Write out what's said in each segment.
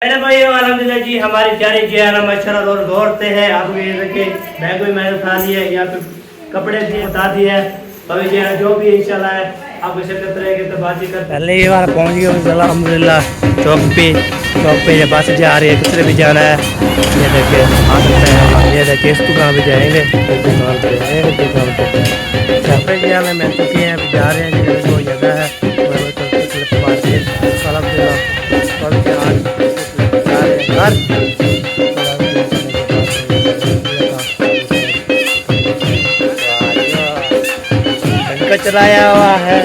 मेरे भाई अलहमदिल्ला जी हमारी जारी जी है ना माशाल्लाह और दौड़ते हैं। आपको ये देखिए बैग भी मैंने उठा लिया या फिर कपड़े भी उठा दिए हैं। तो अभी जो है जो भी इंशाल्लाह है आपको शिरकत रहेगी तो बातचीत कर पहले ये बार पहुँच गया अलहमदिल्ला चौक पे ये बस जा रही है, किसने भी जाना है ये देखिए आ सकते हैं। ये देखिए इस दुकान पे जाएंगे दुकान पे सफेद जिला में मिल चुकी हैं, अभी जा रहे हैं जो जगह है घर चलाया हुआ है।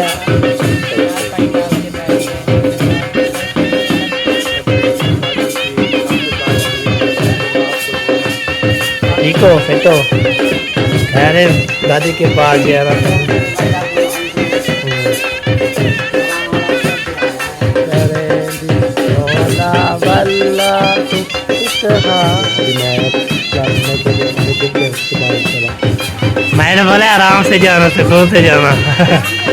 ठीक हो फिर तो अरे दादी के पास गया मैंने बोला आराम से जाना, सुकून से जाना।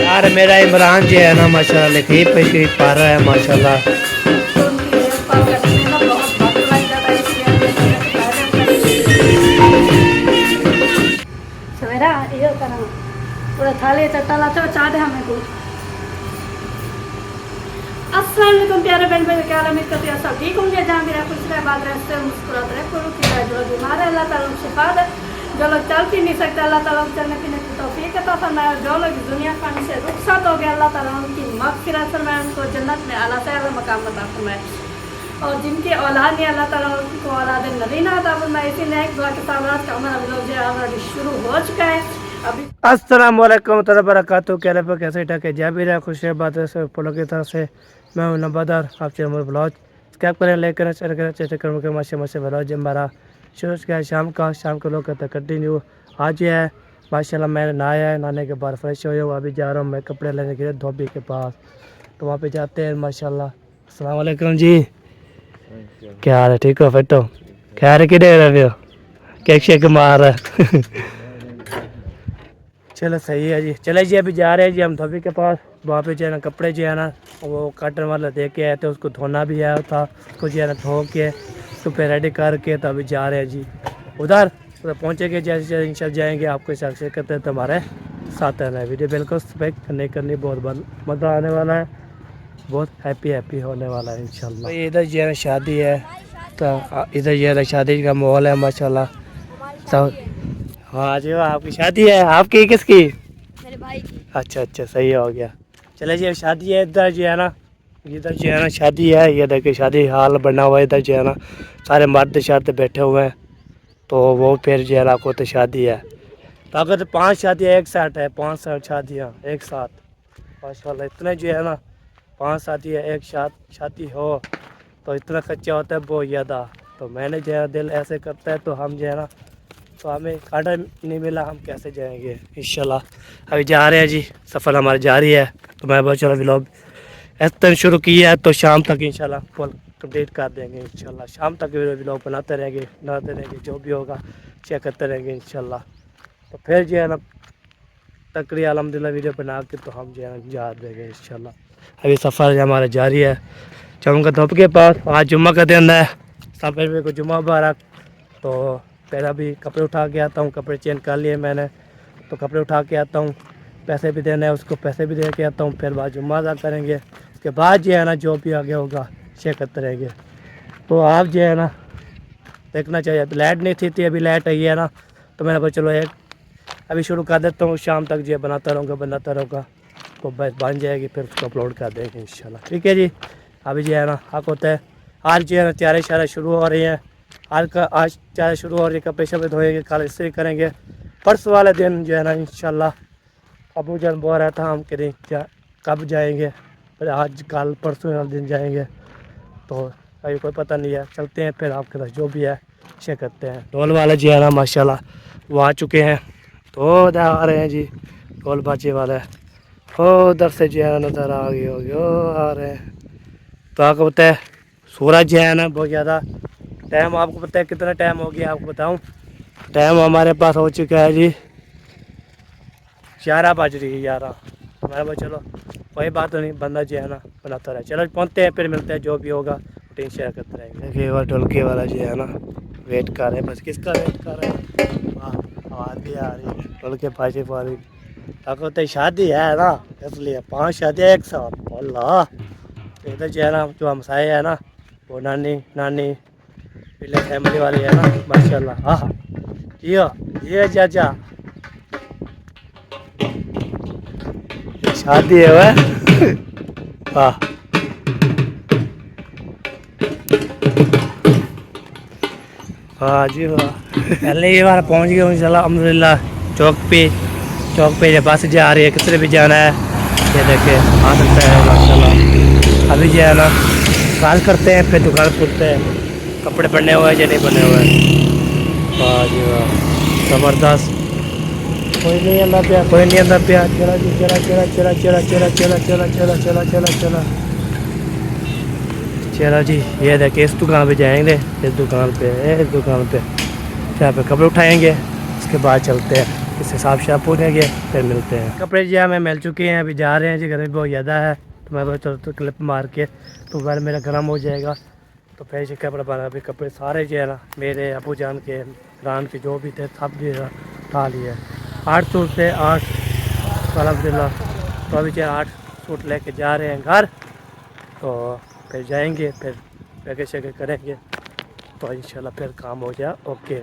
यार मेरा इमरान जी है ना माशाल्लाह लिखी पे पा रहा है माशाल्लाह। सवेरा ये करा पूरा थाली चट्टा लाते चाह दे हमें कुछ। अस्सलाम वालेकुम प्यारे बहन भाई, क्या उम्मीद करती हैं सब ठीक होंगे। जहाँ भी कुछ रहे बात रहते मुस्कुराते रहे करो कि जो लोग बीमार है अल्लाह ताला उनसे शिफा दे, जो लोग चल फिर नहीं सकते अल्लाह ताला चलने फिरने की तौफीक अता फरमाए, और जो लोग दुनिया पानी से रुखसत हो गए अल्लाह ताला उनकी मग़फ़िरत फरमाए, उनको जन्नत में आला से आला मकाम अता फरमाए, और जिनके औलाद नहीं अल्लाह ताला उनको औलाद नबीना अता फरमाए। इसी ने एक दुआ के साथ आज का हमारा व्लॉग जो है ऑलरेडी शुरू हो चुका है। अभी अस्सलाम वालेकुम तआला बरकातहू। क्या पे कैसे ठाक है जा भी रहा खुश है बात है फॉलो की तरफ से मैं हूं नंबरदार आपसे उमर ब्लॉग सब्सक्राइब करें लाइक करें शेयर करें चेक करें के माशा ब्लॉग जब हमारा शुरू किया शाम को लोग करते कंटिन्यू। आज ये है माशाल्लाह मैंने नहाया है, नहाने के बाद फ्रेश हो गया। अभी जा रहा हूँ मैं कपड़े लेने के लिए धोबी के पास, तो वहाँ पे जाते हैं माशाल्लाह। अस्सलाम वालेकुम जी, क्या हाल है? ठीक हो फिर तो खैर कि दे रहे हो केक शेक मार रहा है। चलो सही है जी, चले जी अभी जा रहे हैं जी हम धोबी के पास। वहाँ पे जो है ना कपड़े जो है ना वो काटन वाला दे के आए थे, उसको धोना भी आया था, उसको जो है ना धो के उसको पे रेडी करके तो अभी जा रहे हैं जी उधर पहुँचेंगे। जैसे जैसे इंशाल्लाह जाएंगे आपको साक्षी करते हैं तो हमारे साथ रहना है। वीडियो बिल्कुल सब्सक्राइब करनी बहुत मज़ा आने वाला है, बहुत हैप्पी होने वाला है इंशाल्लाह। तो इधर जो है ना शादी है, तो इधर जो है ना शादी का माहौल है माशाल्लाह। तो हाँ जी आपकी शादी है, आपकी किसकी? मेरे भाई की। अच्छा सही हो गया। चले जी शादी है इधर जो है ना, इधर जो है ना शादी है, ये देखिए शादी हाल बना हुआ है। इधर जो है ना सारे मर्द शर्द बैठे हुए हैं, तो वो फिर जो है ना को तो शादी है। तो अगर 5 शादियाँ एक साथ है, 5 शादियाँ एक साथ माशाल्लाह, इतने जो है ना 5 शादियाँ एक साथ शादी हो तो इतना खर्चा होता है बहुत ज़्यादा। तो मैंने जो है दिल ऐसे करता है तो हम जो है ना, तो हमें कांटा नहीं मिला हम कैसे जाएंगे इंशाल्लाह। अभी जा रहे हैं जी, सफ़र हमारा जारी है। तो मैं बहुत चलो व्लॉग इस तरह शुरू किया है तो शाम तक इंशाल्लाह फुल कंप्लीट कर देंगे इंशाल्लाह। शाम तक व्लॉग बनाते रहेंगे जो भी होगा चेक करते रहेंगे इंशाल्लाह। तो फिर जो है ना तकरीबन अल्हम्दुलिल्लाह वीडियो बना के तो हम जो है ना जा देंगे इंशाल्लाह। अभी सफ़र हमारा जारी है। चौंका धूप के पास आज जुम्मा का दिन है, सब को जुम्मा मुबारक। तो फिर अभी कपड़े उठा के आता हूँ, कपड़े चेंज कर लिए मैंने, तो कपड़े उठा के आता हूँ, पैसे भी देने हैं उसको, पैसे भी दे के आता हूँ। फिर बाद जुम्मा अदा करेंगे, उसके बाद जो है ना जो भी आगे होगा शेयर करते रहेंगे। तो आप जो है ना देखना चाहिए। तो लाइट नहीं थी अभी लाइट आई है ना, तो मैंने बोला चलो एक अभी शुरू कर देता हूँ, शाम तक जो है बनाता रहूँगा तो बस बन जाएगी, फिर उसको अपलोड कर देंगे इंशाल्लाह। ठीक है जी। अभी जो है ना हक होता है, आज जो है ना तैयारी शायरी शुरू हो रही है। आज चाय शुरू हो रही है, कपड़े शपड़े धोएंगे, कल इस्त्री करेंगे। परसों वाले दिन जो है ना इंशाल्लाह अबू जान बोल रहा था हम कहीं कब जाएंगे, पर आज कल परसों वाले दिन जाएंगे, तो अभी कोई पता नहीं है। चलते हैं फिर आपके पास जो भी है शेयर करते हैं। ढोल वाले जो है ना माशाल्लाह वो आ चुके हैं, तो उधर आ रहे हैं जी ढोल बाजे वाले, उधर से जो है नज़र आ गए आ रहे हैं। तो आपको पता है सूरज जो है ना बहुत ज़्यादा टाइम, आपको पता है कितना टाइम हो गया आपको बताऊं? टाइम हमारे पास हो चुका है जी 11 बज रही है 11। तो मैं चलो कोई बात नहीं, बंदा जो है ना बनाता रहे। चलो पहुँचते हैं फिर मिलते हैं जो भी होगा टीन शेयर करते रहेंगे। देखिए वो ढोलकी वाला जो है ना वेट कर रहे हैं, बस किसका वेट कर रहे हैं। हाँ आवाज़ भी आ रही है ढोलके बाजे वाली। आपको तो शादी है ना, इसलिए 5 शादियाँ एक साथ। अल्लाह इधर जो है ना जो हमसाए है ना वो नानी नानी पहले फैमिली वाली है ना माशाल्लाह। हाँ ये चाचा शादी है वह। हाँ हाँ जी वाह। पहले ये बार पहुँच गए इंशाल्लाह अल्हम्दुलिल्लाह चौक पे जब बस जा रही है, किस तरह भी जाना है ये देखे आ सकता है माशाल्लाह। अभी जो है ना काल करते हैं फिर दुकान खोलते हैं, कपड़े बने हुए हैं या नहीं बने हुए हैं। वाह जी वाह ज़बरदस्त। कोई नहीं अंदर पिया, कोई नहीं अंदर पिया। चला जी चला चला चला चला चला चला चला चला चला चला चला चला जी। ये देखिए इस दुकान पे जाएंगे, इस दुकान पे यहाँ पे कपड़े उठाएंगे, उसके बाद चलते हैं इस हिसाब से आप पूछेंगे फिर मिलते हैं। कपड़े जी हमें मिल चुके हैं, अभी जा रहे हैं जी, गर्मी बहुत ज़्यादा है तो मैं चलो तो क्लिप मार के तो घर मेरा गर्म हो जाएगा तो फिर से कपड़े बना। अभी कपड़े सारे जो है ना मेरे अबू जान के रान के जो भी थे सब भी उठा लिए। 8 सूट थे 8 अल्हम्दुलिल्लाह। तो अभी जो 8 सूट लेके जा रहे हैं घर, तो फिर जाएंगे फिर पैकेज शैकेज करेंगे तो इंशाल्लाह फिर काम हो जाए। ओके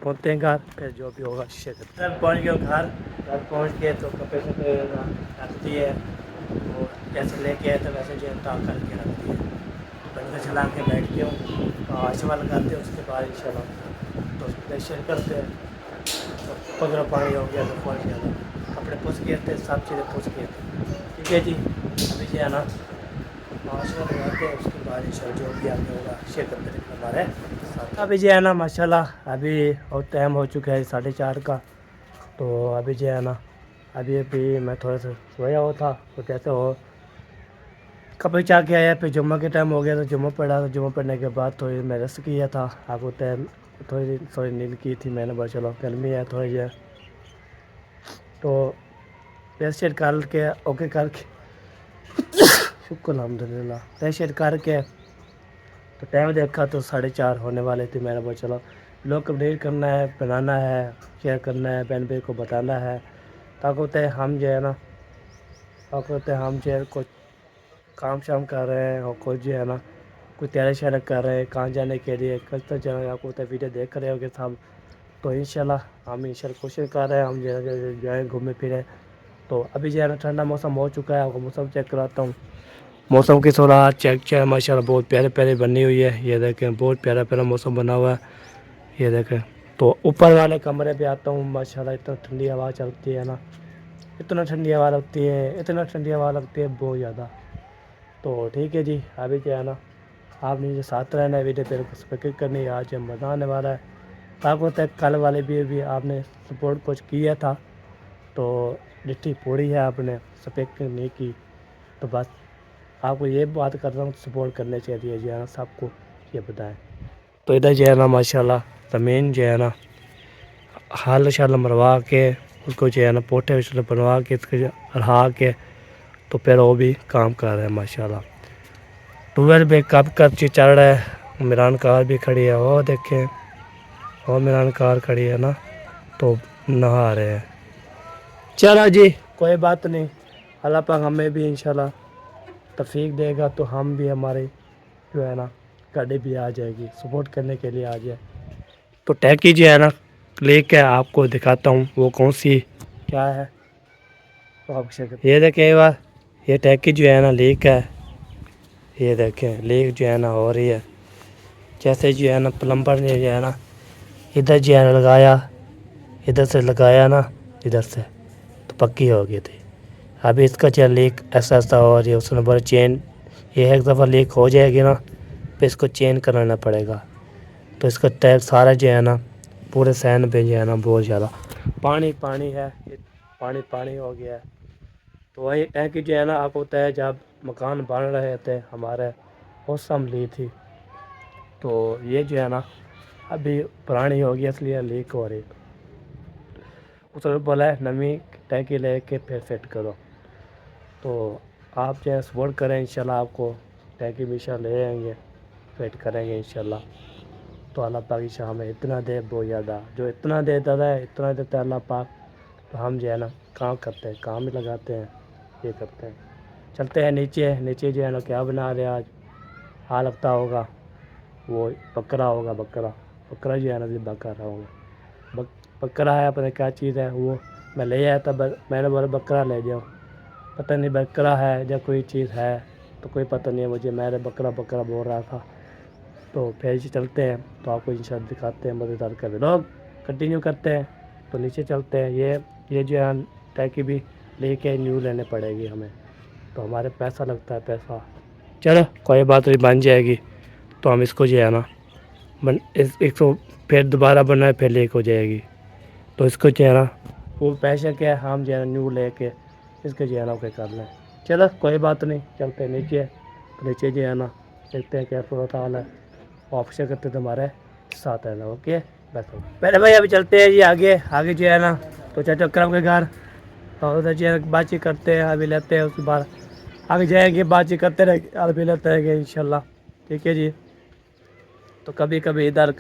पहुँचते हैं घर, फिर जो भी होगा शेयर करते हैं। पहुँच गए घर पहुँच गए तो कपड़े शपड़े रख दिए और जैसे लेके आए तो वैसे जो टाक करके रख दिए। पंखा चला के बैठ गया हूँ, आशवा लगाते हैं, उसके बाद इंशाल्लाह तो उसमें शेयर करते हैं। तो पगड़ा पानी हो गया तो पहुँच गया, कपड़े पूछ गए थे, सब चीज़ें पूछ गए थे। ठीक है जी अभी जो है ना आशवा लगाते हैं, उसके बाद इंशाल्लाह जो भी आगे होगा शेयर करते रहेंगे हमारे साथ। अभी जो है ना माशाल्लाह अभी और टाइम हो चुका है 4:30 का। तो अभी जो है ना अभी मैं थोड़ा सा सोया हुआ था तो कैसे हो कपड़े चाह के आया, फिर जुम्मा के टाइम हो गया तो जुम्मा पढ़ा, तो जुम्मा पढ़ने के बाद थोड़ी मैं रेस्ट किया था। आपको टाइम थोड़ी नींद की थी मैंने, बस चलो गर्मी है थोड़ी जो तो रेस्ट करके ओके करके शुक्र अल्हम्दुलिल्लाह रेस्ट करके तो टाइम देखा तो 4:30 होने वाले थे। मैंने बोला चलो लोग कंप्लीट करना है, बनाना है, शेयर करना है, बहन भाई को बताना है ताकि होते हैं हम जो है ना हम जो है कुछ काम शाम कर रहे हैं और कुछ जो है ना कुछ तैयारी शैयारी कर रहे हैं कहाँ जाने के लिए। कल तक जो है आपको होता है वीडियो देख रहे होगे सब। तो इंशाल्लाह हम कोशिश कर रहे हैं हम जो जाएँ घूमे फिरे। तो अभी जो है ना ठंडा मौसम हो चुका है, आपको मौसम चेक कराता हूँ। मौसम की थोड़ा चेक माशाल्लाह बहुत प्यारे प्यारे बनी हुई है। ये देखें बहुत प्यारा प्यारा मौसम बना हुआ है, ये देखें। तो ऊपर वाले कमरे पे आता हूँ माशाल्लाह इतना ठंडी हवा चलती है ना, इतना ठंडी हवा लगती है बहुत ज़्यादा। तो ठीक है जी अभी जो है ना आपने जो साथ रहना है वीडियो तेरे को सब्सक्राइब करनी है, आज मज़ा आने वाला है। ताकि तक कल वाले भी आपने सपोर्ट कुछ किया था तो डिट्टी पूरी है, आपने सब्सक्राइब नहीं की तो बस आपको ये बात कर रहा हूँ सपोर्ट करने चाहिए जो है ना सबको ये बताएं। तो इधर जो है ना माशाल्लाह ज़मीन जो है ना हाल शाल मरवा के उसको जो है ना पोटे वोटे बनवा के इसको रहा के तो फिर वो भी काम कर रहे हैं माशाल्लाह। ट्यूबवेल पे कब चढ़ रहा है, इमरान कार भी खड़ी है वो देखें, और इमरान कार खड़ी है ना तो नहा रहे हैं। चलो जी कोई बात नहीं, अल्लाह पाक हमें भी इंशाल्लाह तौफीक देगा तो हम भी हमारे जो है ना गाड़ी भी आ जाएगी सपोर्ट करने के लिए आ जाए। तो टैकी जो है ना लेके आपको दिखाता हूँ वो कौन सी क्या है। तो आप ये देखें एक बार ये टैकी जो है ना लीक है, ये देखें लीक जो है ना हो रही है। जैसे जो है ना प्लम्बर ने जो है ना इधर जो है ना लगाया, इधर से लगाया ना इधर से तो पक्की हो गई थी। अभी इसका जो लीक ऐसा हो रही है, उसने बोला चेन ये एक दफ़ा लीक हो जाएगी ना फिर इसको चेंज कराना पड़ेगा। तो इसका टैग सारा जो है ना पूरे सैन पे जो है ना बहुत ज़्यादा पानी है, पानी हो गया है। तो वही टैंकी जो है ना आपको होता है जब मकान बन रहे थे हमारे उस समय ली थी, तो ये जो है ना अभी पुरानी हो गई इसलिए लीक हो रही। उसने बोला है नवी टैंकी लेके फिर सेट करो। तो आप जो है सपोर्ट करें इंशाल्लाह आपको टैंकी भी ले आएंगे। वेट करेंगे इंशाल्लाह। तो अल्लाह पाक की हमें इतना दे बहुत ज़्यादा, जो इतना देता है इतना देता है अल्लाह पाक, तो हम जो है ना काम करते हैं, काम ही लगाते हैं, ये करते हैं। चलते हैं नीचे, नीचे जो है ना क्या बना रहे हैं आज, हाँ लगता होगा वो बकरा होगा, बकरा जो है ना ज़िब्हा कर रहा हूँ। बकरा है, पता नहीं क्या चीज़ है, वो मैं ले आया था, मैंने बोला बकरा ले जाओ, पता नहीं बकरा है या कोई चीज़ है, तो कोई पता नहीं है मुझे, मैंने बकरा बोल रहा था। तो फिर चलते हैं, तो आपको इंशाल्लाह दिखाते हैं, मज़ेदार का व्लॉग कंटिन्यू करते हैं। तो नीचे चलते हैं, ये जो है टैकी भी लेके न्यू लेने पड़ेगी हमें, तो हमारे पैसा लगता है पैसा। चलो कोई बात नहीं, बन जाएगी। तो हम इसको जो है ना इसको फिर दोबारा बनाए, फिर लेके हो जाएगी। तो इसको जो है ना वो पैसे क्या हम जो है न्यू लेके इसके जो है ना कर लें। चलो कोई बात नहीं, चलते हैं नीचे। तो नीचे जो है ना देखते हैं क्या सूरत हाल है, ऑप्शन करते तुम्हारे साथ है ना। ओके बस पहले भाई अभी चलते हैं जी आगे जो है ना, तो चाचा अकरम के घर, तो उधर जो है बातचीत करते हैं, अभी लेते हैं, उसके बाद आगे जाएंगे, बातचीत करते रहेंगे, अभी लेते रहेंगे इंशाल्लाह। ठीक है जी। तो कभी कभी इधर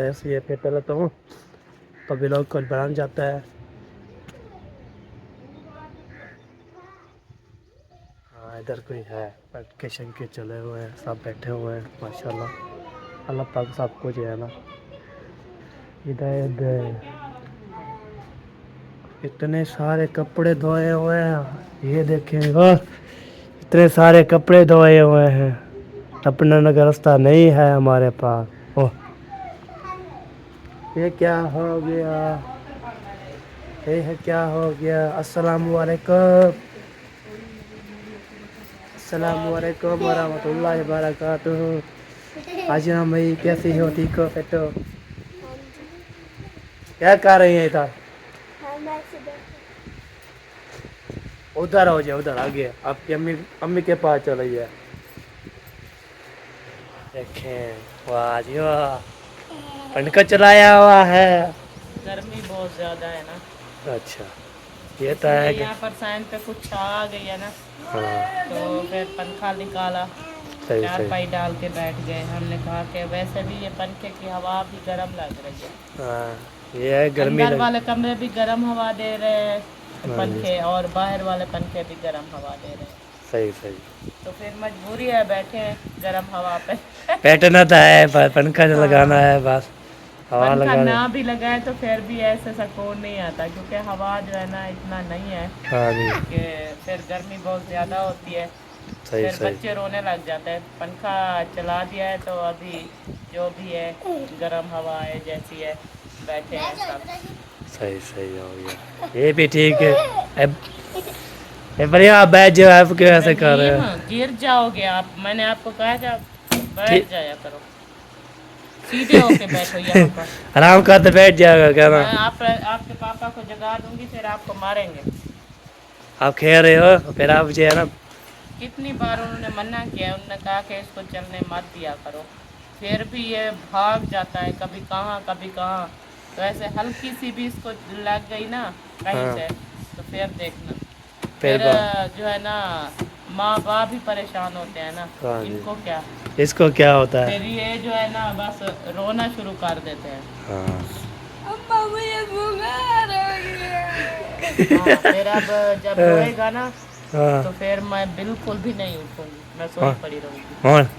ऐसे ही फिरते रहता हूँ, तो भी लोग कुछ बनाना जाता है। हाँ इधर कोई है, वेकेशन के चले हुए हैं, सब बैठे हुए हैं माशाल्लाह। अल्लाह पाक सबको जो है ना हिदायत दे। इतने सारे कपड़े धोए हुए हैं, ये देखें, और इतने सारे कपड़े धोए हुए हैं, अपना का रास्ता नहीं है हमारे पास। ओह ये क्या हो गया, ये है क्या हो गया। अस्सलामु अलैकुम, अस्सलामु अलैकुम वरहमतुल्लाहि वबरकातुहू। आजना भाई कैसी हो, ठीक हो, बेटो क्या कर रही है इधर? उधर हो जाए, उधर आगे आपकी अम्मी के पास चली है। देखें वाह जी वाह, पंखा चलाया हुआ है। गर्मी बहुत ज्यादा है ना। अच्छा ये तो है कि यहाँ पर साइन पे कुछ आ गई है ना, हाँ तो फिर पंखा निकाला, सही चार सही। पाई डाल के बैठ गए। हमने कहा कि वैसे भी ये पंखे की हवा भी गर्म लग रही है, हाँ ये है गर्मी अंदर वाले कमरे भी गर्म हवा दे रहे हैं हाँ पंखे, और बाहर वाले पंखे भी गर्म हवा दे रहे हैं। सही सही। तो फिर मजबूरी है, बैठे हैं गर्म हवा पे। बैठना तो है, पंखा जो लगाना है बस, हवा पंखा लगा ना भी लगाए तो फिर भी ऐसे सुकून नहीं आता, क्योंकि हवा जो है ना इतना नहीं है हाँ जी कि फिर गर्मी बहुत ज़्यादा होती है, सही फिर सही बच्चे रोने लग जाते हैं। पंखा चला दिया है तो अभी जो भी है गर्म हवा है जैसी है, बैठे हैं सब। सही सही हो गया, ये भी ठीक है। बढ़िया, आप बैठ जाओ, आप क्यों ऐसे कर रहे हो? गिर जाओगे आप, मैंने आपको कहा था बैठ जाया करो, सीधे होके बैठो यहाँ पर। आराम का तो बैठ जाएगा क्या ना? मैं आपके पापा को जगा दूंगी, फिर आपको मारेंगे। आप खेल रहे हो, फिर आप जो है ना कितनी बार उन्होंने मना किया, उन्होंने कहा कि इसको चलने मत दिया करो, फिर भी ये भाग जाता है, कभी कहाँ कभी कहाँ। तो ऐसे हल्की सी भी इसको लग गई ना कहीं हाँ। से, तो फिर देखना, फिर फिर जो है ना माँ बाप भी परेशान होते हैं ना, हाँ जी। इनको क्या, इसको क्या होता है? फिर ये जो है ना बस रोना शुरू कर देते हैं। हाँ अम्मा मुझे बुखार हो गया। हाँ, फिर अब जब रोएगा ना हाँ तो फिर मैं बिल्कुल भी नहीं उठूंगी, मैं हाँ। सोई पड़ी रहूंगी। और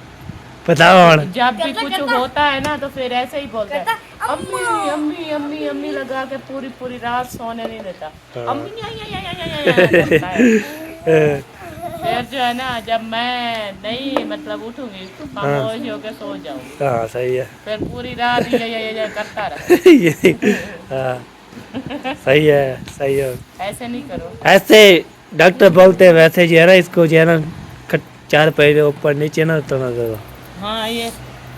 बताओ और जब भी कुछ होता है ना तो फिर ऐसे ही बोलता है, अम्मी अम्मी अम्मी अम्मी लगा के पूरी पूरी रात सोने नहीं देता। हाँ। अम्मी या करता है। फिर जो है ना जब मैं नहीं मतलब उठूंगी तो खामोश होकर सो जाऊंगी, हाँ सही है। फिर पूरी रात ये करता रहा। ये हाँ सही है, सही है। ऐसे नहीं करो। ऐसे डॉक्टर बोलते हैं, वैसे जो है ना इसको जो है ना चार पैर ऊपर नीचे ना तो ना करो। हाँ ये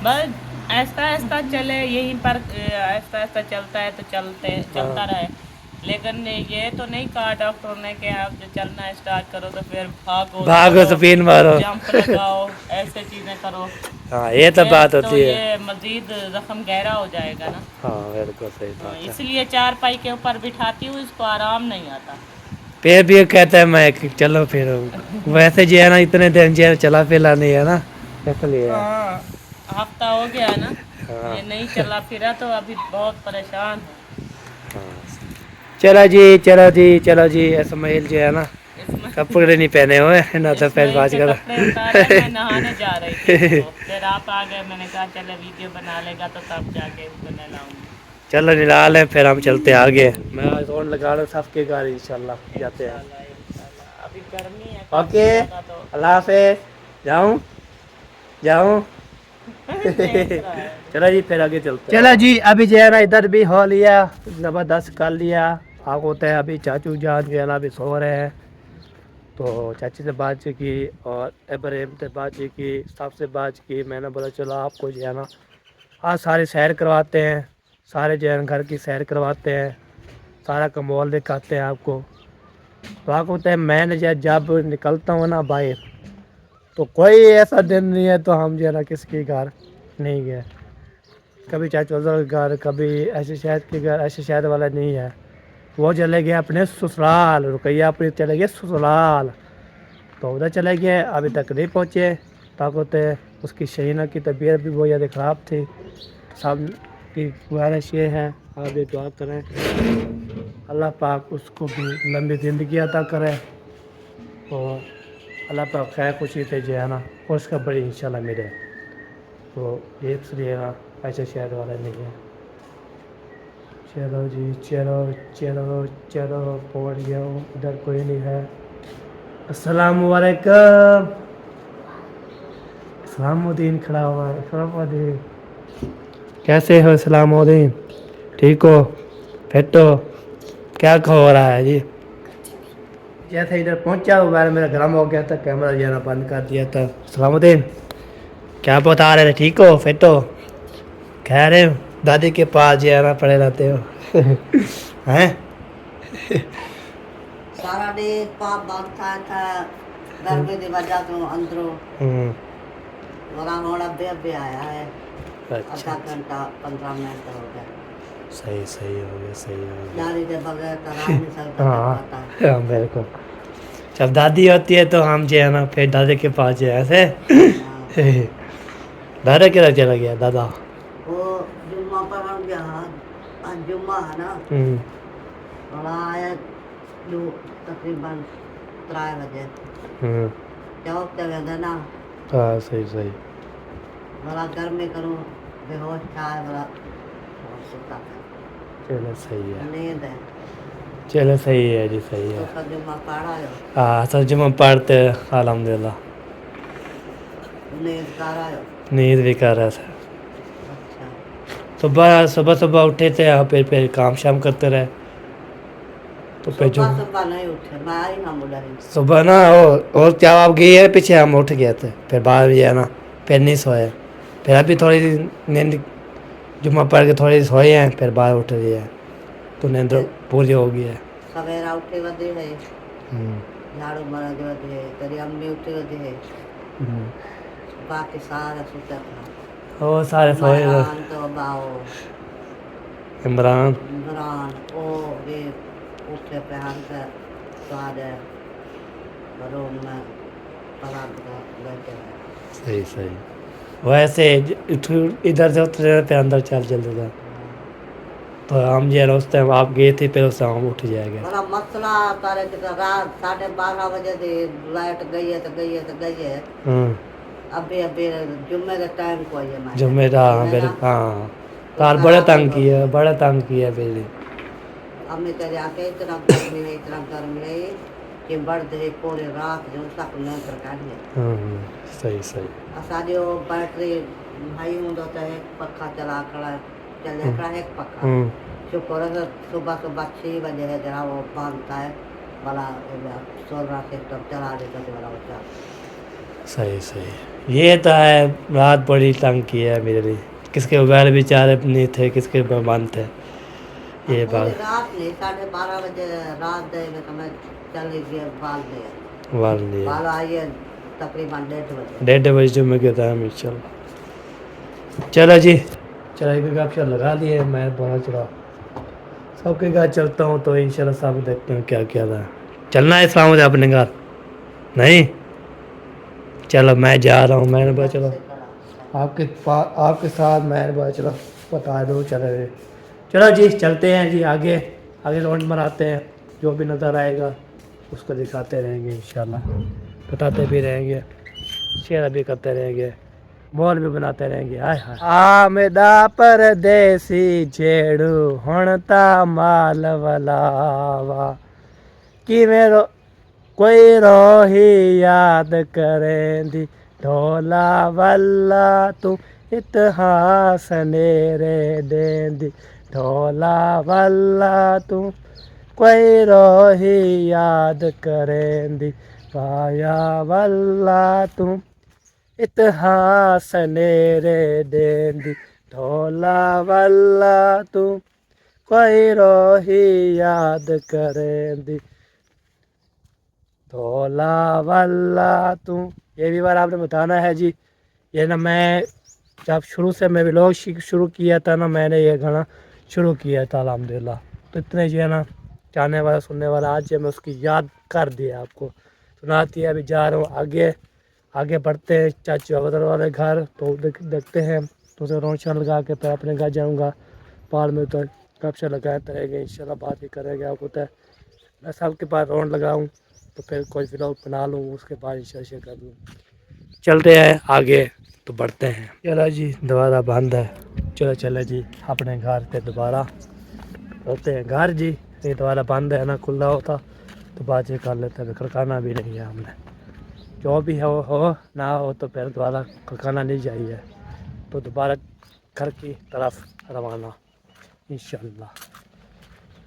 बस ऐसा ऐसा चले, यहीं पर ऐसा ऐसा चलता है तो चलता रहे, लेकिन ये तो नहीं कहा डॉक्टर ने कि आप जो चलना स्टार्ट करो तो फिर भागो स्पिन मारो, जंप लगाओ, ऐसे चीजें करो। हाँ ये तो बात होती है। ये मजीद जख्म गहरा हो जाएगा ना। हाँ बिल्कुल सही बात है। इसलिए चार पाई के ऊपर बिठाती हूँ, इसको आराम नहीं आता। फिर भी कहता है मैं कि चलो फिर, वैसे जो है ना इतने दिन जो है चला फिरा नहीं है ना, इसलिए हाँ हफ्ता हो गया है ना, हाँ। ये नहीं चला फिरा तो अभी बहुत परेशान। चलो जी इसमाइल जो है ना इसमें कपड़े नहीं पहने हुए ना तो पहन इसमें बाज के कर कपड़े उतारे, मैं नहाने जा रही थी तो फिर आप आ गए, मैंने कहा चले वीडियो बना लेगा तो तब जाके उसको नहलाऊंगी। चलो निकाल लें फिर हम चलते हैं आगे। मैं फोन लगा रहा हूँ सबके घर इंशाल्लाह जाते हैं। इंशाल्लाह, अभी गर्मी है ओके काफी ज्यादा तो अल्लाह हाफिज। जाऊँ देख रहा है। चलो जी फिर आगे चलते हैं। चलो जी अभी जो है ना इधर भी हो लिया, ज़बरदस्त कर लिया। आग होता है अभी चाचू जान जो है ना अभी सो रहे हैं, तो चाची से बात की और इब्राहिम से बात की, सबसे बात की। मैंने बोला चलो आपको जो है ना आज सारी सैर करवाते हैं, सारे जो है घर की सैर करवाते हैं, सारा का माहौल दिखाते हैं आपको। तो आपको होता है मैं जब निकलता हूँ ना बाहर तो कोई ऐसा दिन नहीं है तो हम जो है ना किसके घर नहीं गए। कभी चाहे के घर, कभी ऐसे शहर के घर, ऐसे शहर वाला नहीं है। वो चले गए अपने ससुराल, रुकैया अपने चले गए ससुराल, तो उधर चले गए, अभी तक नहीं पहुँचे। ताकत उसकी शहीना की तबीयत भी बहुत ज़्यादा ख़राब थी। सब की गुजारिश ये है आप भी दुआ करें अल्लाह पाक उसको भी लंबी ज़िंदगी अता करे और अल्लाह पाक खैर खुशी से जो है ना उसका बड़ी इंशाल्लाह मिले। तो ये इसलिए ना ऐसे शहर वाला नहीं है। चलो जी चलो पहुँच गया हूँ, इधर कोई नहीं है। अस्सलामुअलैकुम। इस्लामुद्दीन खड़ा हुआ है। इस्लामुद्दीन कैसे हो? इस्लामुद्दीन ठीक हो? फिट हो? क्या हो रहा है जी? जैसे इधर पहुंचा हुआ मेरा गर्म हो गया था, कैमरा जाना बंद कर दिया था। इस्लामुद्दीन क्या बता रहे थे? ठीक हो? फिट हो? कह रहे हो दादी के पास जो है ना पड़े रहते हो हैं? सारा डे पाप बांधता था गर्मी की वजह तो अंदरों वरा मोड़ा बे आया है। अच्छा आधा घंटा 15 मिनट हो गया। सही हो गया। दादी के बगैर तो रह नहीं सकता पता है। हाँ बिल्कुल। जब दादी होती है तो हम जो है ना फिर दादी के पास जो है ऐसे हाँ। दादा किधर चला गया दादा? वो जुम्मा पर गया, आज जुम्मा है ना, वरा आया जो तकरीबन 3 बजे जब तक है ना हाँ सही बड़ा गर्मी करूँ बेहोश था बड़ा सुता था। चलो सही है। नींद है चलो सही है जी सही तो है। सब जुम्मा पढ़ा हो, हाँ तर्जुमा पढ़ते अल्हम्दुलिल्लाह। नींद कर रहा हो। नींद भी कर रहा था। अच्छा सुबह उठे थे यहाँ फिर काम शाम करते रहे तो फिर जो सुबह नहीं उठे, मैं आई ना बोला रही। सुबह ना और क्या आप गई है पीछे हम उठ गए थे, फिर बाद में है ना फिर नहीं सोए, फिर अभी थोड़ी नींद जुम्मा पढ़ के थोड़ी सोए हैं, फिर बाद उठ रही है तो नींद पूरी हो गई है। सवेरा उठे वधे है, हम्म, झाड़ू मारा के वधे है, तेरी अम्मी उठे वधे है, हम्म। बाकी सारा सुता था। वो सारे सोए थे। इमरान तो बाओ इमरान इमरान ओ ये उठे पहन कर तो आ जाए रूम में परात का बैठे हैं। सही वैसे इधर से उतरे फिर अंदर चल चलते था तो हम जो है ना उस टाइम आप गए थे फिर उससे हम उठ जाएंगे। बड़ा मसला तारे की रात 12:30 बजे से लाइट गई है तो गई है। अभी जुम्मे के टाइम को ये मैं जुम्मे का हाँ तार बड़ा तंग किया बिजली। अम्मी तेरे आके इतना गर्मी है कि बढ़ते है पूरी रात जो तक नियंत्रण काटिए। सही असांजो बैटरी भाई हूंदो त एक पखा चला खड़ा चले खड़ा एक पखा शुक्र है सुबह 6 बजे है जरा वो बांधता है वाला सोलर सिस्टम चला देता है वाला बच्चा। सही ये तो है रात बड़ी तंग की है बिजली, किसके मोबाइल बेचारे नहीं थे किसके बंद थे ये बात। रात नहीं 12:30 बजे रात दे में तो मैं चली गई वाल नहीं बाल आइए तकरीबन 1:30 बजे। 1:30 बजे जुम्मे के टाइम चलो जी चलो गपशप लगा लिए। मैं बोला चलो सबके घर चलता हूँ तो इंशाल्लाह सब देखते हैं क्या क्या रहा। चलना है इस्लाम से अपने घर नहीं? चलो मैं जा रहा हूँ। मैंने बोला चलो آپ کے ساتھ میں نے بولا چلو بتا دو چلو جی چلتے ہیں جی آگے رونڈ مراتے ہیں، جو بھی نظر آئے گا اس کو دکھاتے رہیں گے انشاءاللہ، بتاتے بھی رہیں گے، شیئر بھی کرتے رہیں گے، مول بھی بناتے رہیں گے۔ آمدہ پردیسی جھیڑو ہونتا مال ولاوا کی میرو کوئی روحی یاد کریں دی ڈھولا والا تو اتہاس نیرے دین دی ڈھولا والا تو کوئی روحی یاد کریں دی پایا والا تو اتہاس نیرے دین دی ڈھولا والا تو کوئی روحی یاد کریں دی ڈھولا والا تو۔ یہ بھی بار آپ نے بتانا ہے جی، یہ نا میں جب شروع سے میں ولاگ شروع کیا تھا نا، میں نے یہ گانا شروع کیا تھا الحمدللہ، تو اتنے جو ہے نا چاہنے والا سننے والا آج میں اس کی یاد کر دیا، آپ کو سناتی ہے۔ ابھی جا رہا ہوں آگے بڑھتے ہیں چاچو ابدر والے گھر، تو دیکھتے ہیں، تو اسے رونشن لگا کے پھر اپنے گھر جاؤں گا، پال میں تو کب سے لگاتے رہیں گے انشاءاللہ، بات بھی کریں گے۔ آپ کو میں سب کے پاس رونڈ لگاؤں تو پھر کوئی ولاگ بنا لوں، اس کے بعد انشاءاللہ کر لوں۔ چلتے ہیں آگے تو بڑھتے ہیں۔ چلو جی دوبارہ بند ہے، چلو جی اپنے گھر پہ دوبارہ ہوتے ہیں گھر جی، یہ دوبارہ بند ہے نا، کھلا ہوتا تو بات یہ کر لیتے ہیں، کھڑکانا بھی نہیں ہے ہم نے، جو بھی ہو نہ ہو تو پھر دوبارہ کھڑکانا نہیں چاہیے، تو دوبارہ گھر کی طرف روانہ انشاءاللہ۔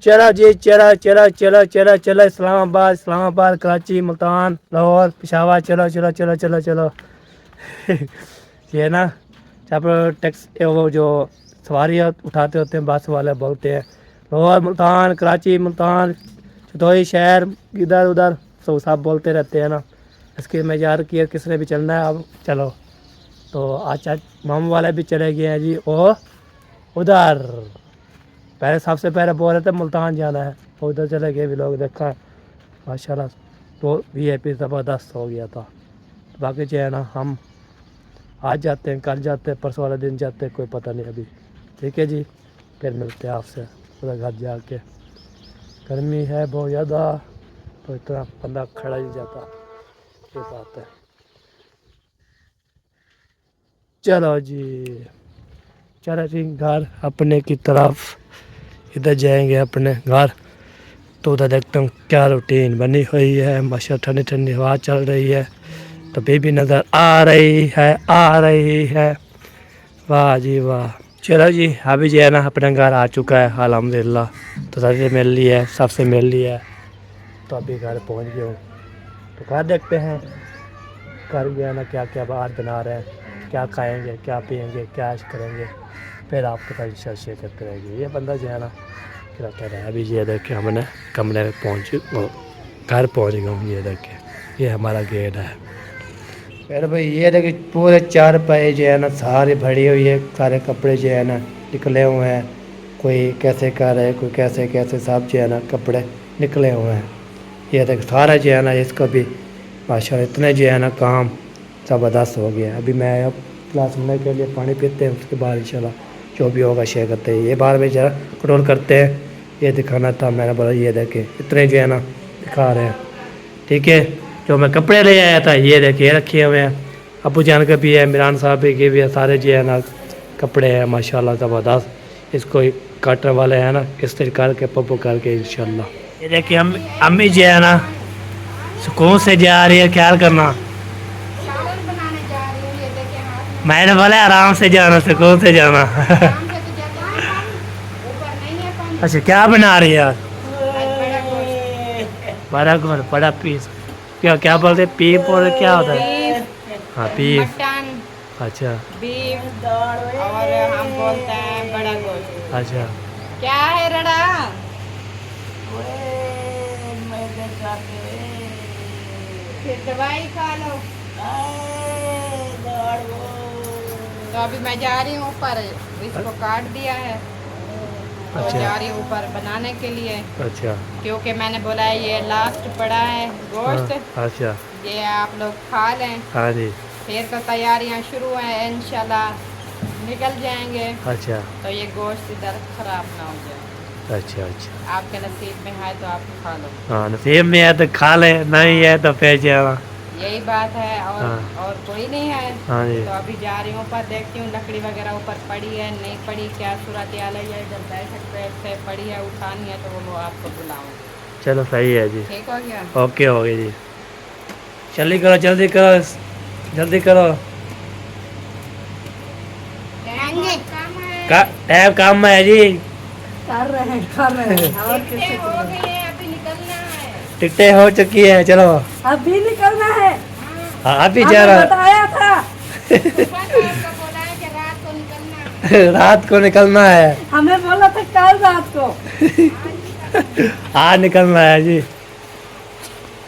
چلو جی چلو اسلام آباد کراچی ملتان لاہور پشاور، چلو یہ نا جب وہ جو سواری اٹھاتے ہوتے ہیں بس والے بولتے ہیں لاہور ملتان کراچی ملتان چتوئی شہر ادھر سب بولتے رہتے ہیں نا، اس کی میں یاد کیا کس نے بھی چلنا ہے اب چلو، تو آج ماموں والے بھی چلے گئے ہیں جی، اور ادھر پہلے سب سے پہلے بول رہے تھے ملتان جانا ہے، ادھر چلے گئے بھی لوگ، دیکھا ماشاءاللہ تو وی آئی پی زبردست ہو گیا تھا۔ باقی جو ہے نا ہم آج جاتے ہیں، کل جاتے ہیں، پرسوں والے دن جاتے ہیں، کوئی پتہ نہیں ابھی، ٹھیک ہے جی، پھر ملتے ہیں آپ سے ادھر گھر جا کے۔ گرمی ہے بہت زیادہ تو اتنا بندہ کھڑا ہی جاتا، یہ بات ہے۔ چلو جی گھر اپنے کی طرف ادھر جائیں گے اپنے گھر، تو ادھر دیکھتا ہوں کیا روٹین بنی ہوئی ہے، ماشاءاللہ ٹھنڈی ٹھنڈی ہوا چل رہی ہے، تو بیبی نظر آ رہی ہے، واہ جی واہ۔ چلو جی ابھی جو ہے نا اپنے گھر آ چکا ہے الحمدللہ، تو سب سے مل لی ہے، تو ابھی گھر پہنچ گیا ہوں، تو گھر دیکھتے ہیں گھر جو ہے نا کیا باہر بنا رہے ہیں، کیا کھائیں گے، کیا پئیں گے، کیا عیش کریں گے، پھر آپ کے ساتھ شیئر کرتے رہیں گے۔ یہ بندہ جو ہے نا کہتا رہا، ابھی یہ دیکھیں ہم نے کمرے میں گھر پہنچ گیا ہوں، یہ دیکھیں یہ ہمارا گیٹ ہے۔ پھر بھائی یہ دیکھیں پورے 4 پائے جو ہے نا سارے بھری ہوئی ہے، سارے کپڑے جو ہے نا نکلے ہوئے ہیں، کوئی کیسے کر رہے، کوئی کیسے سب جو ہے نا کپڑے نکلے ہوئے ہیں، یہ دیکھ سارا جو ہے نا اس کو بھی ماشاءاللہ اتنے جو ہے نا کام زبردست ہو گیا ہے۔ ابھی میں اب کلاس لینے کے لیے پانی پیتے ہیں، اس کے بعد انشاءاللہ جو بھی ہوگا شیئر کرتے ہیں۔ یہ بار میں ذرا کنٹرول کرتے ہیں، یہ دکھانا تھا، میں نے بولا یہ دیکھیں اتنے جو ہے نا دکھا رہے ہیں، ٹھیک ہے۔ جو میں کپڑے لے آیا تھا یہ دیکھیں رکھے ہوئے ہیں، ابو جان کے بھی ہے، عمران صاحب کے بھی ہے، سارے جو ہے نا کپڑے ہیں ماشاءاللہ زبردست، اس کو کاٹنے والے ہیں نا استری کر کے پپو کر کے انشاءاللہ۔ یہ دیکھیں امی جو ہے نا سکون سے جا رہی ہے، خیال کرنا، میں نے بولا آرام سے جانا، سکون سے جانا۔ اچھا کیا بنا رہی ہے یار؟ بڑا پیس کیا بولتے پیپ اور کیا ہوتا ہے؟ ہاں پیپ، اچھا بیف اور ہم بولتے ہیں بڑا گوشت۔ اچھا کیا ہے رڑا؟ پھر دوائی کھا لو۔ تو ابھی میں جا رہی ہوں اوپر، اس کو کاٹ دیا ہے، تو جا رہی ہوں اوپر بنانے کے لیے، اچھا کیونکہ میں نے بولا یہ لاسٹ پڑا ہے گوشت، اچھا یہ آپ لوگ کھا لیں، ہاں جی फिर तो तैयारियां शुरू हैं, इंशाल्लाह निकल जाएंगे। अच्छा तो ये गोश्त इधर खराब ना हो जाए। अच्छा अच्छा। आपके नसीब में है तो आप खा लो, हाँ नसीब में है तो खा ले, नहीं है तो फिर जाना। यही बात है। और कोई नहीं है। हाँ जी। तो अभी जा रही हूँ ऊपर, देखती हूँ लकड़ी वगैरह ऊपर पड़ी है नहीं पड़ी, क्या सूरत हाल है, इधर बैठ सकते हैं, से पड़ी है उठानी है तो वो आपको बुलाऊँ। चलो सही है जी, ठीक हो गया। ओके हो गई जी। जल्दी करो जल्दी करो जल्दी करो, टाइम काम में है जी। कर रहे हैं और किसी हो गए हैं, अभी निकलना है। टिकटें हो चुकी है, चलो अभी निकलना है। हाँ अभी जा हमें रहा बताया था, सुबह तो आपको बोला है कि रात को निकलना है। रात को निकलना है, हमें बोला था कल रात को। आज निकलना है जी।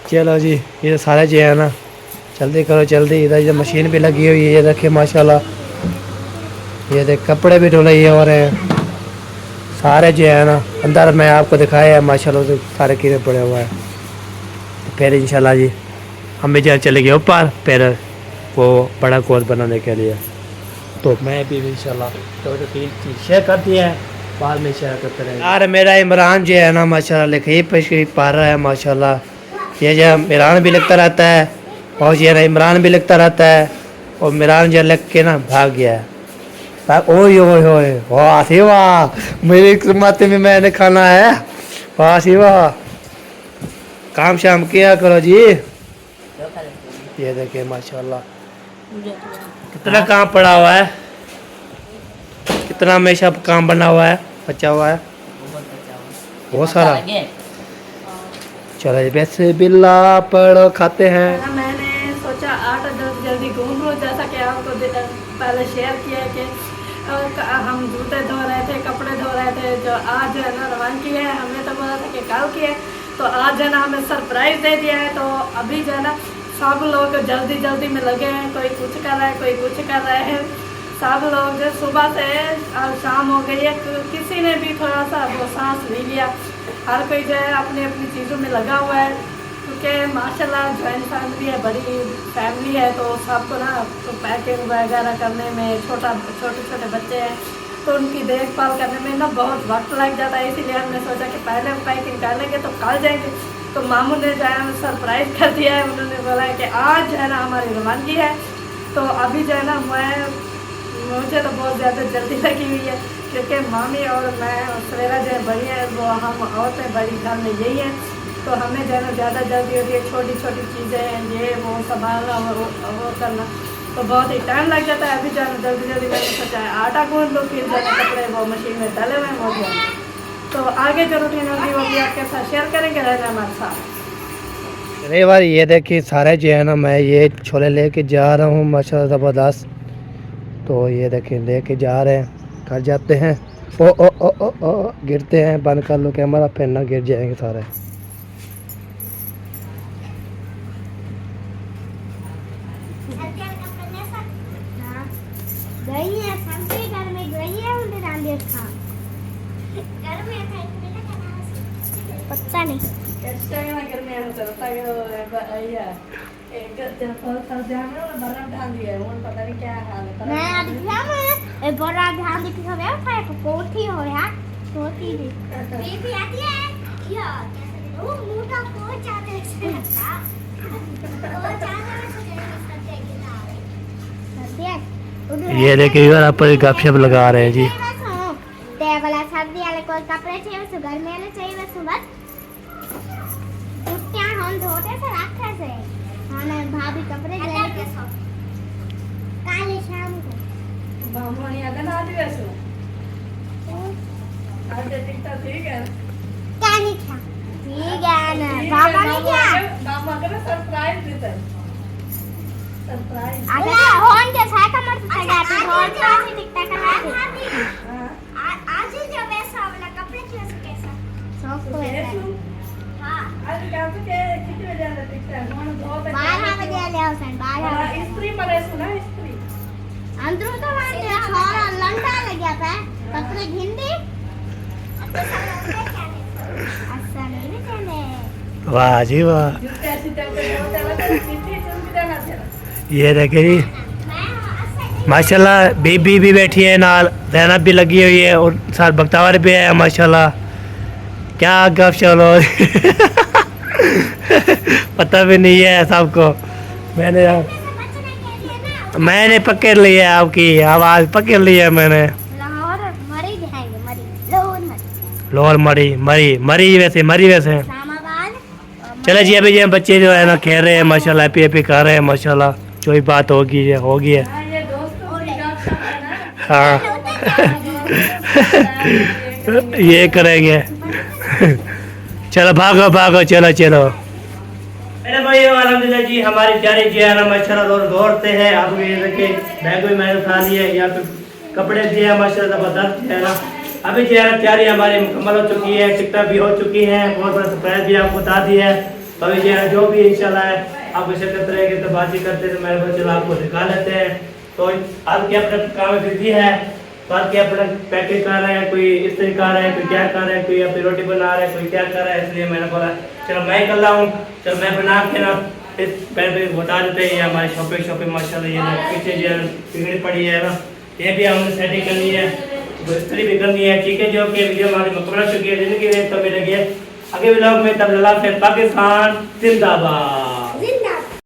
चलो जी, ये सारे जो है ना, जल्दी करो जल्दी। इधर ये मशीन भी लगी हुई है, ये देखिए माशाल्लाह, ये देख कपड़े भी धुलाई हो रहे हैं सारे जो है ना। अंदर मैं आपको दिखाया है माशाल्लाह से सारे कीड़े पड़े हुए हैं। फिर इंशाल्लाह जी हम भी जहाँ चले गए ऊपर, फिर वो बड़ा कोर्स बनाने के लिए। तो मैं भी इंशाल्लाह तो चीज़ शेयर करती है, बाद में शेयर करते रहे यार। मेरा इमरान जो है ना माशाल्लाह लिखे पे पा रहा है माशाल्लाह। ये जो इमरान भी लिखता रहता है और ये ना इमरान भी लिखता रहता है, और इमरान जो लिख के ना भाग गया है। ओए ओए ओए वाह सी वाह, मेरी किस्मत में मैंने खाना है, वाह सी वाह। काम शाम किया करो जी। ये देखिए माशाल्लाह कितना काम पड़ा हुआ है, कितना हमेशा काम बना हुआ है, बचा हुआ है बहुत सारा। चलो वैसे बिल्ला पढ़ो खाते हैं। मैंने सोचा 8-10 जल्दी घूम लो, जैसा कि आपको पहले शेयर किया कि हम जूते धो रहे थे, कपड़े धो रहे थे, जो आज है ना रवानगी है। हमें तो बोला था कि कल की है, तो आज है ना हमें सरप्राइज़ दे दिया है। तो अभी जो है ना सब लोग जल्दी जल्दी में लगे हैं, कोई कुछ कर रहा है कोई कुछ कर रहे हैं। सब लोग जो सुबह से शाम हो गई है, किसी ने भी थोड़ा सा वो सांस नहीं लिया। हर कोई जो है अपनी अपनी चीज़ों में लगा हुआ है, क्योंकि माशाल्लाह जॉइंट फैमिली है, बड़ी फैमिली है, तो सबको ना तो पैकिंग वगैरह करने में, छोटे छोटे बच्चे हैं तो उनकी देखभाल करने में ना बहुत वक्त लग जाता है। इसीलिए हमने सोचा कि पहले पैकिंग कर लेंगे तो कल जाएंगे। तो मामू ने जो है सरप्राइज़ कर दिया है, उन्होंने बोला है कि आज जो है ना हमारी रवानगी है। तो अभी जो है ना मुझे तो बहुत ज़्यादा जल्दी लगी हुई है, क्योंकि मामी और मैं और सवेरा जो है बड़ी है, वो हम औरतें बड़ी घर में यही हैं, तो हमें जो है ना ज़्यादा जल्दी होती है। छोटी छोटी चीज़ें ये वो संभालना वो करना तो बहुत ही टाइम लग जाता है। अभी जो है ना जल्दी जल्दी मैंने सोचा है आटा गूंद लो, फिर जो है कपड़े वो मशीन में डाले हुए हैं, हो गया। तो आगे जो रूटीन होगी वो भी आपके साथ शेयर करेंगे, रहना हमारे साथ। अरे बार ये देखिए सारे जो है ना, मैं ये छोले लेके जा रहा हूँ माशाल्लाह ज़बरदस्त। तो ये देखिए लेके जा रहे हैं, घर जाते हैं। ओ ओ ओ ओ ओ गिरते हैं, बंद कर लो कैमरा, फिर ना गिर जाएंगे सारे। पता नहीं मैं बड़ा ध्यान देती हूँ यार, कोठी हो यार, कोठी भी बीबी आती है क्या, वो मोटा को जाते हैं लगता वो जाते हैं। ये देखिए यार आप गपशप लगा रहे हैं जी। टेबल सर्दी वाले कोई कपड़े चाहिए, बस गर्मी वाले चाहिए, बस बस जुटियां हम धोते से रखे से खाना भाभी कपड़े ले काले शाम को बामणी अगन आदि वैसे आज दिखता ठीक है क्या नहीं था, ठीक है ना बाबा ने क्या बाबा का सरप्राइज देता है, सरप्राइज अरे होन के साथ मत जाते होन का से दिखता करा आज ही जो वैसा वाला कपड़े कैसा सॉफ्ट हो है। हां आज क्या के कितने बजे आते दिखता है, कौन बहुत 12 बजे ले आओ सन 12 स्त्री मरे सुना स्त्री अंदर तो वहां छोरा लंडा लग गया था कपड़े घिंदी अच्छा नहीं चले। वाह जी वाह। कैसी टाइप के बहुत अलग चीज़ें चुन के देना चाहिए। یہ دیکھیں جی ماشاءاللہ بی بھی بیٹھی ہے نال زینب بھی لگی ہوئی ہے اور ساتھ بختیور بھی ہے ماشاءاللہ کیا گپ چلو پتہ بھی نہیں ہے سب کو میں نے پکڑ لی ہے آپ کی آواز پکڑ لی ہے میں نے لاہور مری جائیں گے مری لاہور مری لاہور مری ویسے اسلام آباد چلے جی ابھی یہ بچے جو ہے نا کھیل رہے ہیں ماشاءاللہ ایپی کر رہے ہیں ماشاءاللہ جو ہی بات ہوگی ہے یہ دوستوں کی بات ہے نا ہاں یہ کریں گے چلو بھاگو چلو میرے بھائی الحمدللہ جی ہماری جاری جو ہے نا ماشاءاللہ دوڑتے ہیں آپ کو یہ دیکھیں بیگ بھی میں نے اٹھا لی ہے یہاں پہ کپڑے دیے ہیں ماشاءاللہ زبردست جو ہے نا ابھی جو ہے نا تیاری ہماری مکمل ہو چکی ہے ٹکٹیں بھی ہو چکی ہیں بہت بڑا سرپرائز بھی آپ کو بتا دی ہے تو ابھی جو ہے جو بھی انشاءاللہ ہے آپ کو شرکت رہے گی تو بازی کرتے تو میرے بچے آپ کو دکھا لیتے ہیں تو آپ کے اپنے کام میں بزی ہے تو آپ کے اپنا پیکنگ کر رہے ہیں کوئی اس طرح کر رہے ہیں کوئی کیا کر رہے ہیں کوئی اپنی روٹی بنا رہے ہیں کوئی کیا کر رہا ہے اس لیے میں نے بولا چلو میں کر رہا ہوں چلو میں بنا کے نا اس پیر پہ بتا دیتے ہیں ہماری شاپنگ ماشاءاللہ یہ پیچھے جو ہے پگڑی پڑی ہے نا یہ بھی ہم نے سیٹنگ کرنی ہے استری بھی کرنی ہے ٹھیک ہے جو کہ ویڈیو ہماری مکمل ہو چکی ہے زندگی میں تو ملے گی آگے ولاگ میں تب اللہ سے پاکستان زندہ باد.